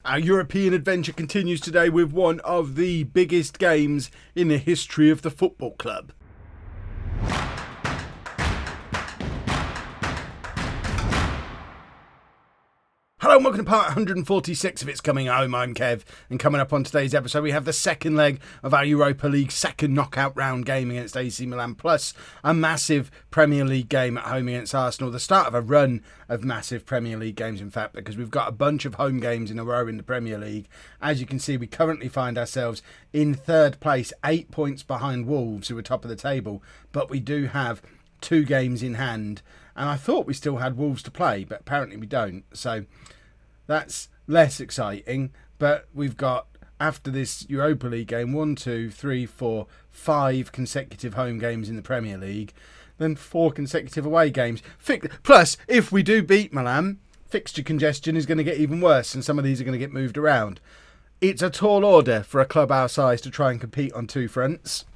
Our European adventure continues today with one of the biggest games in the history of the football club. Hello and welcome to part 146 of It's Coming Home. I'm Kev, and coming up on today's episode we have the second leg of our Europa League second knockout round game against AC Milan, plus a massive Premier League game at home against Arsenal. The start of a run of massive Premier League games, in fact, because we've got a bunch of home games in a row in the Premier League. As you can see, we currently find ourselves in third place, 8 points behind Wolves, who are top of the table, but we do have 2 games in hand. And I thought we still had Wolves to play, but apparently we don't. So that's less exciting. But we've got, after this Europa League game, 1, 2, 3, 4, 5 consecutive home games in the Premier League. Then 4 consecutive away games. Plus, if we do beat Milan, fixture congestion is going to get even worse, and some of these are going to get moved around. It's a tall order for a club our size to try and compete on 2 fronts.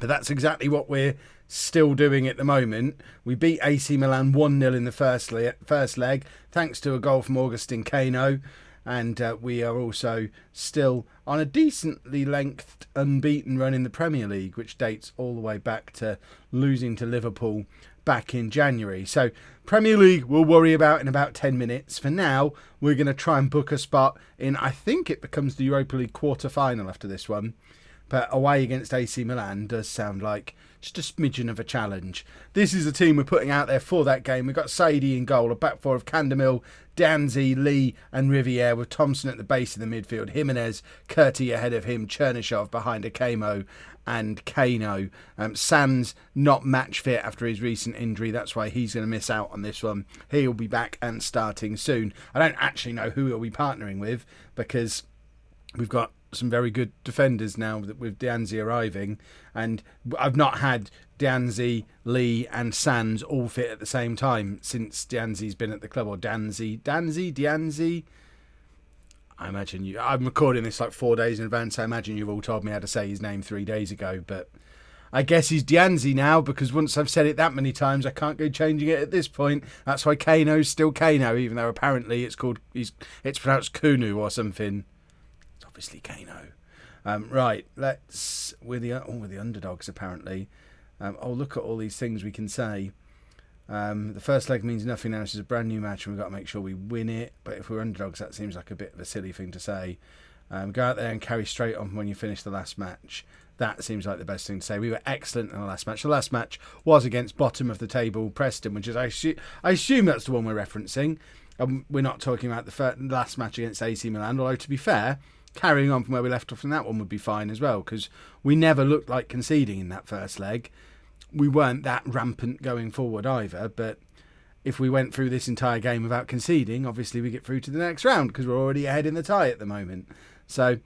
But that's exactly what we're still doing at the moment. We beat AC Milan 1-0 in the first leg, thanks to a goal from Augustin Kano. And we are also still on a decently lengthed unbeaten run in the Premier League, which dates all the way back to losing to Liverpool back in January. So Premier League we'll worry about in about 10 minutes. For now, we're going to try and book a spot in, I think it becomes the Europa League quarter-final after this one. But away against AC Milan does sound like just a smidgen of a challenge. This is the team we're putting out there for that game. We've got Saidi in goal, a back four of Candemil, Danzi, Lee and Riviere, with Thompson at the base of the midfield, Jimenez, Curti ahead of him, Chernyshov behind Akamo and Kano. Sands not match fit after his recent injury. That's why he's going to miss out on this one. He'll be back and starting soon. I don't actually know who he'll be partnering with, because we've got some very good defenders now with Danzi arriving, and I've not had Danzi, Lee and Sands all fit at the same time since Danzi's been at the club. Or Danzi. I imagine I'm recording this like 4 days in advance. I imagine you've all told me how to say his name 3 days ago, but I guess he's Danzi now, because once I've said it that many times, I can't go changing it at this point. That's why Kano's still Kano, even though apparently it's pronounced Kunu or something. Obviously Kano. Right, we're the underdogs apparently. Look at all these things we can say. The first leg means nothing now. This is a brand new match and we've got to make sure we win it. But if we're underdogs, that seems like a bit of a silly thing to say. Go out there and carry straight on from when you finish the last match. That seems like the best thing to say. We were excellent in the last match. The last match was against bottom of the table Preston, which is I assume that's the one we're referencing. We're not talking about the last match against AC Milan, although to be fair, carrying on from where we left off in that one would be fine as well, because we never looked like conceding in that first leg. We weren't that rampant going forward either, but if we went through this entire game without conceding, obviously we get through to the next round, because we're already ahead in the tie at the moment. So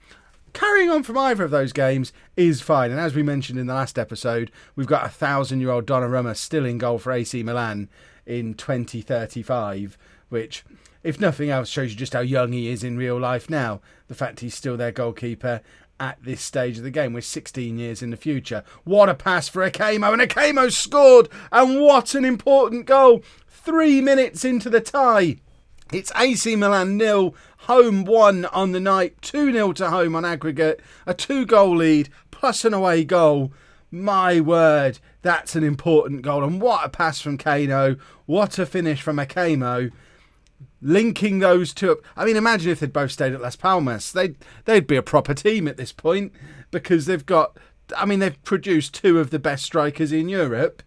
carrying on from either of those games is fine. And as we mentioned in the last episode, we've got 1,000-year-old Donnarumma still in goal for AC Milan in 2035, which, if nothing else, shows you just how young he is in real life now. The fact he's still their goalkeeper at this stage of the game. We're 16 years in the future. What a pass for Akamo, and Akamo scored! And what an important goal! 3 minutes into the tie. It's AC Milan 0, home 1 on the night, 2-0 to home on aggregate, a 2-goal lead, plus an away goal. My word, that's an important goal. And what a pass from Kano. What a finish from Akamo. Linking those two up. I mean, imagine if they'd both stayed at Las Palmas. They'd be a proper team at this point, because they've produced 2 of the best strikers in Europe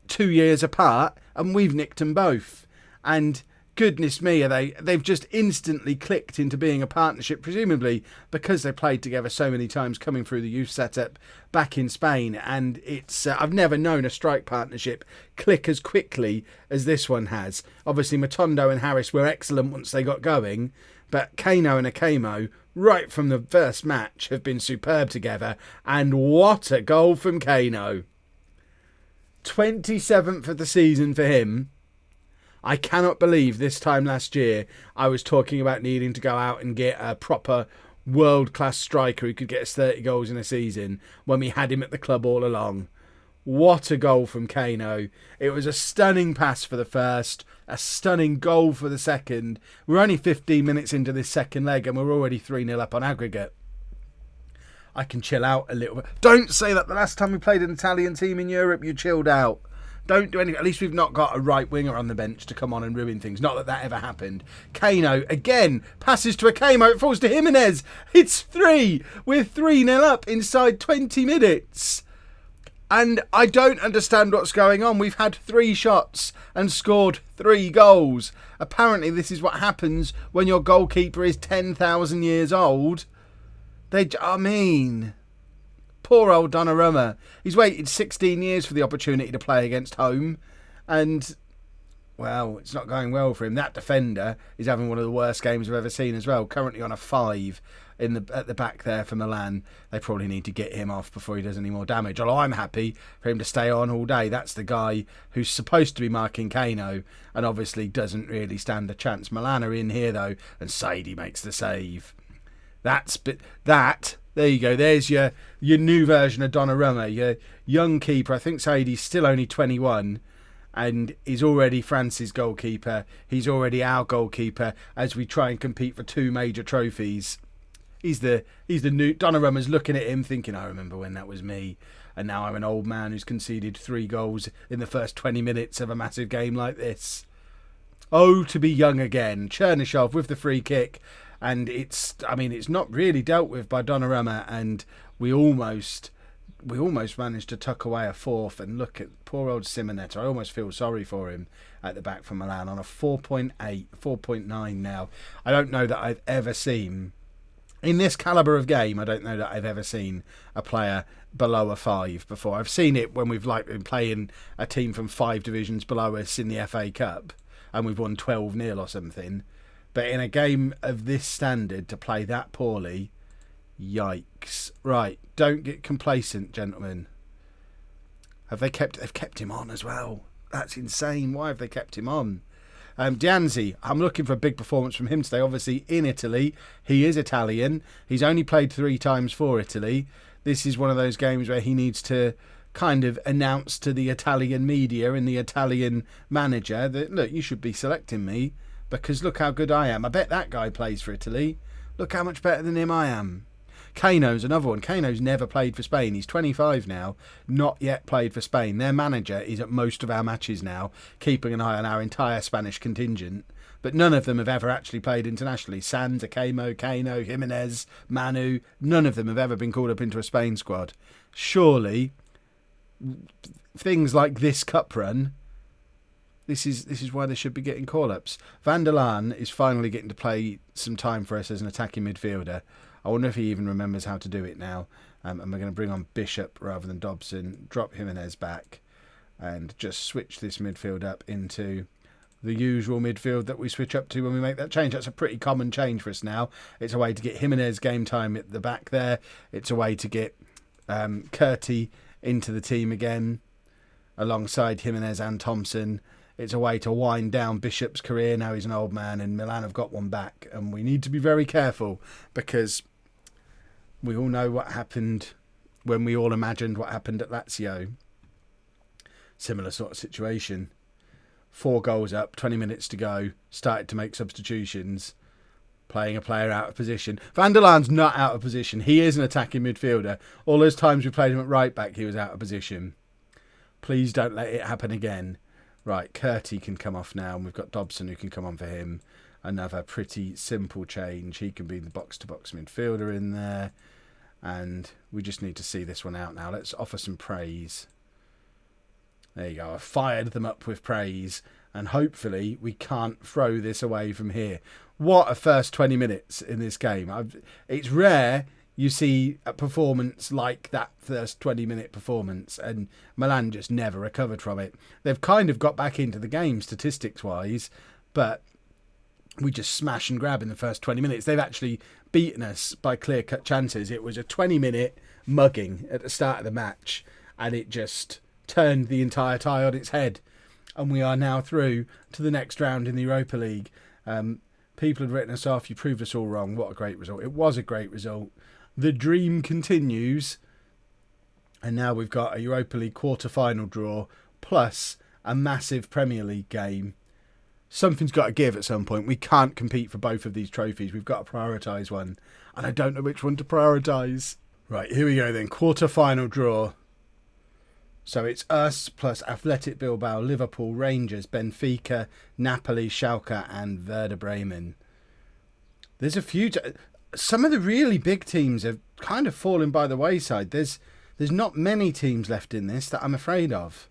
2 years apart, and we've nicked them both. And goodness me, they've just instantly clicked into being a partnership, presumably because they played together so many times coming through the youth setup back in Spain. And it's I've never known a strike partnership click as quickly as this one has. Obviously Matondo and Harris were excellent once they got going, but Kano and Akamo right from the first match have been superb together. And what a goal from Kano. 27th of the season for him. I cannot believe this time last year I was talking about needing to go out and get a proper world-class striker who could get us 30 goals in a season when we had him at the club all along. What a goal from Kano. It was a stunning pass for the first, a stunning goal for the second. We're only 15 minutes into this second leg and we're already 3-0 up on aggregate. I can chill out a little bit. Don't say that the last time we played an Italian team in Europe, you chilled out. Don't do anything. At least we've not got a right winger on the bench to come on and ruin things. Not that that ever happened. Kano, again, passes to a Kamo. It falls to Jimenez. It's 3. We're 3-0 up inside 20 minutes. And I don't understand what's going on. We've had 3 shots and scored 3 goals. Apparently this is what happens when your goalkeeper is 10,000 years old. Poor old Donnarumma. He's waited 16 years for the opportunity to play against Holme. And, well, it's not going well for him. That defender is having one of the worst games I've ever seen as well. Currently on a 5 at the back there for Milan. They probably need to get him off before he does any more damage. Although I'm happy for him to stay on all day. That's the guy who's supposed to be marking Kano and obviously doesn't really stand a chance. Milan are in here, though, and Saidi makes the save. There you go. There's your new version of Donnarumma, your young keeper. I think Saidi's still only 21 and he's already France's goalkeeper. He's already our goalkeeper as we try and compete for 2 major trophies. He's the new Donnarumma's looking at him thinking, I remember when that was me. And now I'm an old man who's conceded 3 goals in the first 20 minutes of a massive game like this. Oh, to be young again. Chernyshov with the free kick. And it's not really dealt with by Donnarumma, and we almost managed to tuck away a 4th. And look at poor old Simonetta. I almost feel sorry for him at the back for Milan on a 4.8, 4.9 now. I don't know that I've ever seen, in this calibre of game, I don't know that I've ever seen a player below a 5 before. I've seen it when we've been playing a team from 5 divisions below us in the FA Cup, and we've won 12-0 or something. But in a game of this standard, to play that poorly, yikes. Right, don't get complacent, gentlemen. They've kept him on as well. That's insane. Why have they kept him on? Dianzi, I'm looking for a big performance from him today. Obviously, in Italy, he is Italian. He's only played 3 times for Italy. This is one of those games where he needs to kind of announce to the Italian media and the Italian manager that, look, you should be selecting me. Because look how good I am. I bet that guy plays for Italy. Look how much better than him I am. Kano's another one. Kano's never played for Spain. He's 25 now. Not yet played for Spain. Their manager is at most of our matches now, keeping an eye on our entire Spanish contingent. But none of them have ever actually played internationally. Sanz, Akamo, Kano, Jimenez, Manu. None of them have ever been called up into a Spain squad. Surely, things like this cup run, This is why they should be getting call-ups. Van der Laan is finally getting to play some time for us as an attacking midfielder. I wonder if he even remembers how to do it now. And we're going to bring on Bishop rather than Dobson, drop Jimenez back, and just switch this midfield up into the usual midfield that we switch up to when we make that change. That's a pretty common change for us now. It's a way to get Jimenez game time at the back there. It's a way to get Curti into the team again, alongside Jimenez and Thompson. It's a way to wind down Bishop's career. Now he's an old man and Milan have got one back. And we need to be very careful because we all know what happened when we all imagined what happened at Lazio. Similar sort of situation. 4 goals up, 20 minutes to go. Started to make substitutions. Playing a player out of position. Van der Laan's not out of position. He is an attacking midfielder. All those times we played him at right back, he was out of position. Please don't let it happen again. Right, Curti can come off now, and we've got Dobson who can come on for him. Another pretty simple change. He can be the box-to-box midfielder in there. And we just need to see this one out now. Let's offer some praise. There you go. I fired them up with praise. And hopefully we can't throw this away from here. What a first 20 minutes in this game. It's rare you see a performance like that first 20-minute performance, and Milan just never recovered from it. They've kind of got back into the game statistics-wise, but we just smash and grab in the first 20 minutes. They've actually beaten us by clear-cut chances. It was a 20-minute mugging at the start of the match, and it just turned the entire tie on its head. And we are now through to the next round in the Europa League. People had written us off. You proved us all wrong. What a great result. It was a great result. The dream continues. And now we've got a Europa League quarter-final draw plus a massive Premier League game. Something's got to give at some point. We can't compete for both of these trophies. We've got to prioritise one. And I don't know which one to prioritise. Right, here we go then. Quarter-final draw. So it's us plus Athletic Bilbao, Liverpool, Rangers, Benfica, Napoli, Schalke and Werder Bremen. There's a few... Some of the really big teams have kind of fallen by the wayside. There's not many teams left in this that I'm afraid of.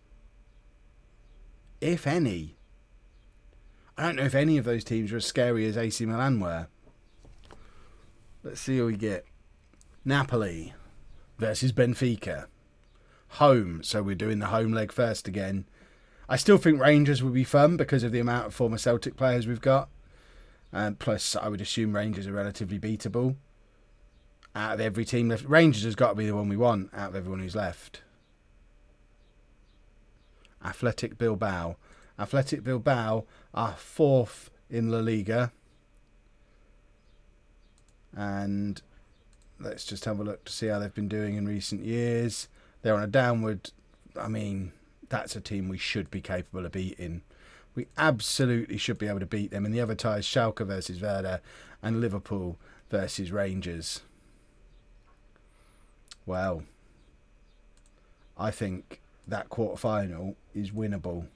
If any. I don't know if any of those teams are as scary as AC Milan were. Let's see who we get. Napoli versus Benfica. Home, so we're doing the home leg first again. I still think Rangers would be fun because of the amount of former Celtic players we've got. Plus, I would assume Rangers are relatively beatable. Out of every team left, Rangers has got to be the one we want out of everyone who's left. Athletic Bilbao. Athletic Bilbao are 4th in La Liga. And let's just have a look to see how they've been doing in recent years. They're on a downward... I mean, that's a team we should be capable of beating. We absolutely should be able to beat them. And the other tie is Schalke versus Werder and Liverpool versus Rangers. Well, I think that quarter-final is winnable.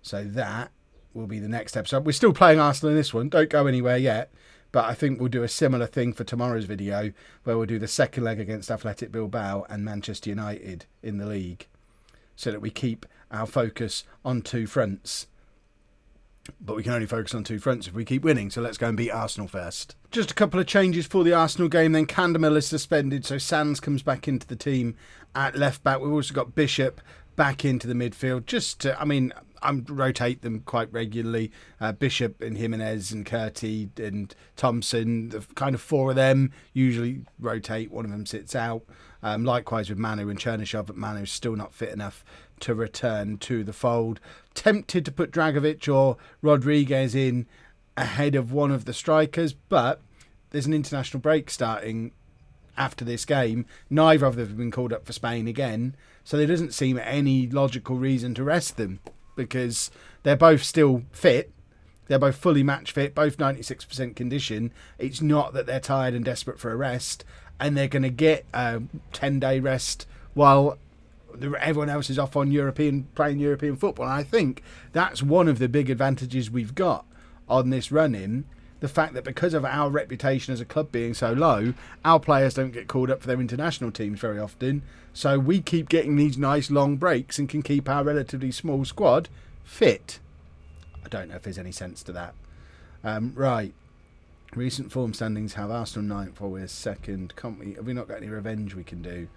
So that will be the next episode. We're still playing Arsenal in this one. Don't go anywhere yet. But I think we'll do a similar thing for tomorrow's video where we'll do the second leg against Athletic Bilbao and Manchester United in the league so that we keep our focus on two fronts. But we can only focus on two fronts if we keep winning. So let's go and beat Arsenal first. Just a couple of changes for the Arsenal game. Then Candamill is suspended. So Sands comes back into the team at left back. We've also got Bishop back into the midfield. Just to, I mean, I rotate them quite regularly. Bishop and Jimenez and Curti and Thompson, the kind of four of them usually rotate. One of them sits out. Likewise with Manu and Chernyshov, but Manu's still not fit enough to return to the fold. Tempted to put Dragovic or Rodriguez in ahead of one of the strikers, but there's an international break starting after this game. Neither of them have been called up for Spain again, so there doesn't seem any logical reason to rest them because they're both still fit. They're both fully match fit, both 96% condition. It's not that they're tired and desperate for a rest, and they're going to get a 10-day rest while everyone else is off on playing European football. And I think that's one of the big advantages we've got on this run-in. The fact that because of our reputation as a club being so low, our players don't get called up for their international teams very often. So we keep getting these nice long breaks and can keep our relatively small squad fit. I don't know if there's any sense to that. Right. Recent form standings have Arsenal 9th or we're 2nd. Have we not got any revenge we can do?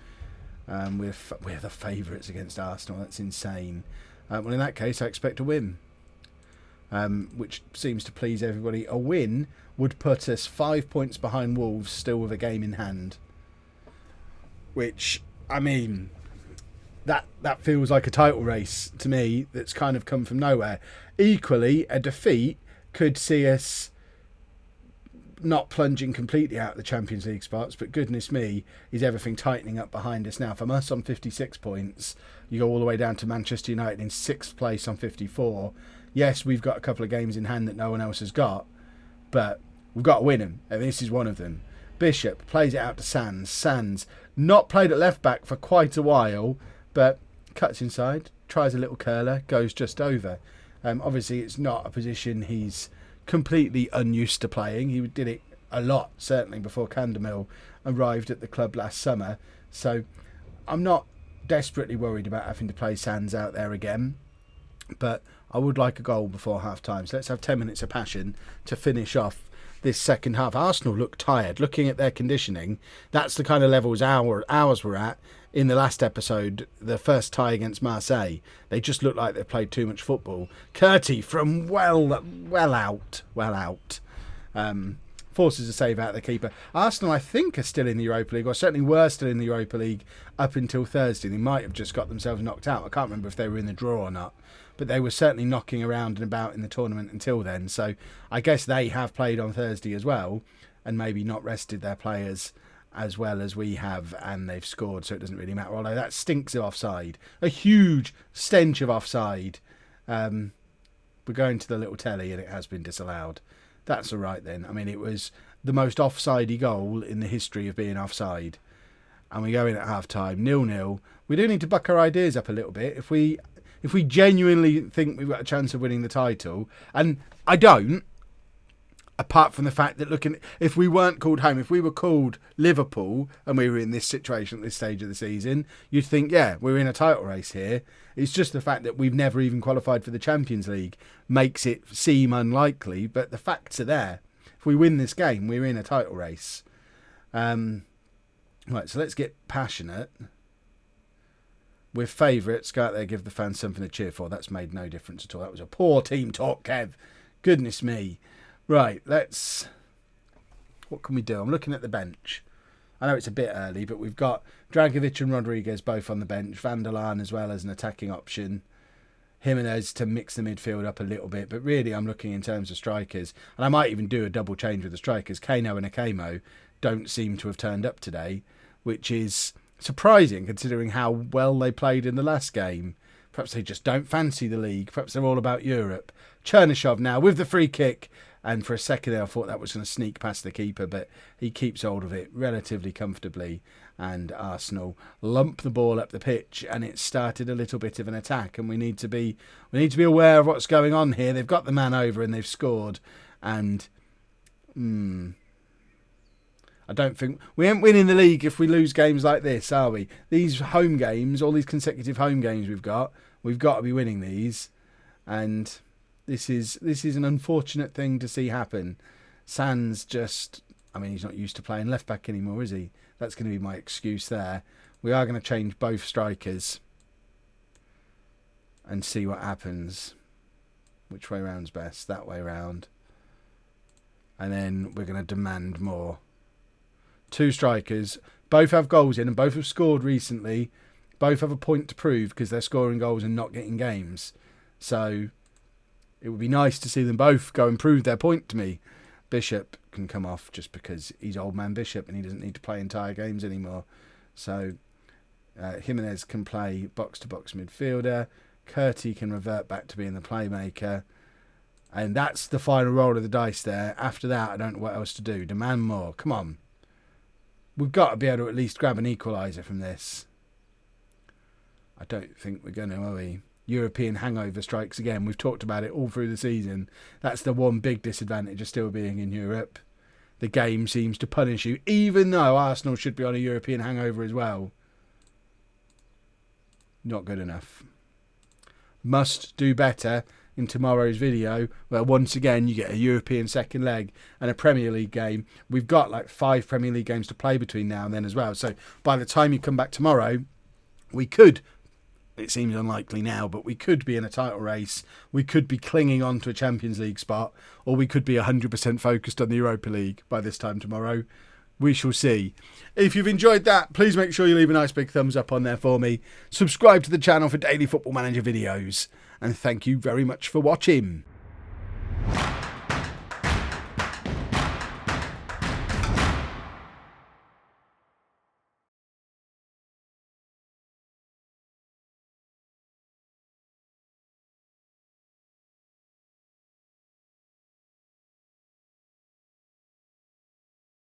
We're the favourites against Arsenal. That's insane. Well, in that case, I expect a win. Which seems to please everybody. A win would put us 5 points behind Wolves, still with a game in hand. Which, I mean, that feels like a title race to me that's kind of come from nowhere. Equally, a defeat could see us not plunging completely out of the Champions League spots, but goodness me, is everything tightening up behind us now. From us on 56 points, you go all the way down to Manchester United in 6th place on 54. Yes, we've got a couple of games in hand that no one else has got, but we've got to win them, and this is one of them. Bishop plays it out to Sands. Sands, not played at left back for quite a while, but cuts inside, tries a little curler, goes just over. Obviously, it's not a position he's completely unused to playing. He did it a lot, certainly before Candamill arrived at the club last summer. So I'm not desperately worried about having to play Sands out there again, but I would like a goal before half-time. So let's have 10 minutes of passion to finish off this second half. Arsenal look tired. Looking at their conditioning, that's the kind of levels ours were at in the last episode, the first tie against Marseille. They just look like they've played too much football. Curti from well out. Forces a save out of the keeper. Arsenal, I think, are still in the Europa League, or certainly were still in the Europa League up until Thursday. They might have just got themselves knocked out. I can't remember if they were in the draw or not, but they were certainly knocking around and about in the tournament until then. So I guess they have played on Thursday as well, and maybe not rested their players as well as we have, and they've scored, so it doesn't really matter. Although that stinks of offside. A huge stench of offside. We're going to the little telly and it has been disallowed. That's all right then. I mean, it was the most offsidey goal in the history of being offside. And we go in at half-time, 0-0. We do need to buck our ideas up a little bit. If we genuinely think we've got a chance of winning the title, and I don't, apart from the fact that if we weren't called home, if we were called Liverpool and we were in this situation at this stage of the season, you'd think, yeah, we're in a title race here. It's just the fact that we've never even qualified for the Champions League makes it seem unlikely, but the facts are there. If we win this game, we're in a title race. Right, so let's get passionate. We're favourites. Go out there, give the fans something to cheer for. That's made no difference at all. That was a poor team talk, Kev. Goodness me. Right, what can we do? I'm looking at the bench. I know it's a bit early, but we've got Dragovic and Rodriguez both on the bench. Van der Laan as well as an attacking option. Jimenez to mix the midfield up a little bit. But really, I'm looking in terms of strikers. And I might even do a double change with the strikers. Kano and Akamo don't seem to have turned up today, which is surprising considering how well they played in the last game. Perhaps they just don't fancy the league. Perhaps they're all about Europe. Chernyshov now with the free kick. And for a second there, I thought that was going to sneak past the keeper, but he keeps hold of it relatively comfortably. And Arsenal lump the ball up the pitch, and it started a little bit of an attack. And we need to be aware of what's going on here. They've got the man over and they've scored. And I don't think we ain't winning the league if we lose games like this, are we? These home games, all these consecutive home games we've got to be winning these. And This is an unfortunate thing to see happen. Sands he's not used to playing left back anymore, is he? That's going to be my excuse there. We are going to change both strikers and see what happens. Which way round's best? That way round. And then we're going to demand more. Two strikers. Both have goals in and both have scored recently. Both have a point to prove because they're scoring goals and not getting games. So it would be nice to see them both go and prove their point to me. Bishop can come off just because he's old man Bishop and he doesn't need to play entire games anymore. So Jimenez can play box-to-box midfielder. Curti can revert back to being the playmaker. And that's the final roll of the dice there. After that, I don't know what else to do. Demand more. Come on. We've got to be able to at least grab an equaliser from this. I don't think we're going to, are we? European hangover strikes again. We've talked about it all through the season. That's the one big disadvantage of still being in Europe. The game seems to punish you, even though Arsenal should be on a European hangover as well. Not good enough. Must do better in tomorrow's video, where once again you get a European second leg and a Premier League game. We've got like 5 Premier League games to play between now and then as well. So by the time you come back tomorrow, we could, it seems unlikely now, but we could be in a title race. We could be clinging on to a Champions League spot, or we could be 100% focused on the Europa League by this time tomorrow. We shall see. If you've enjoyed that, please make sure you leave a nice big thumbs up on there for me. Subscribe to the channel for daily Football Manager videos. And thank you very much for watching.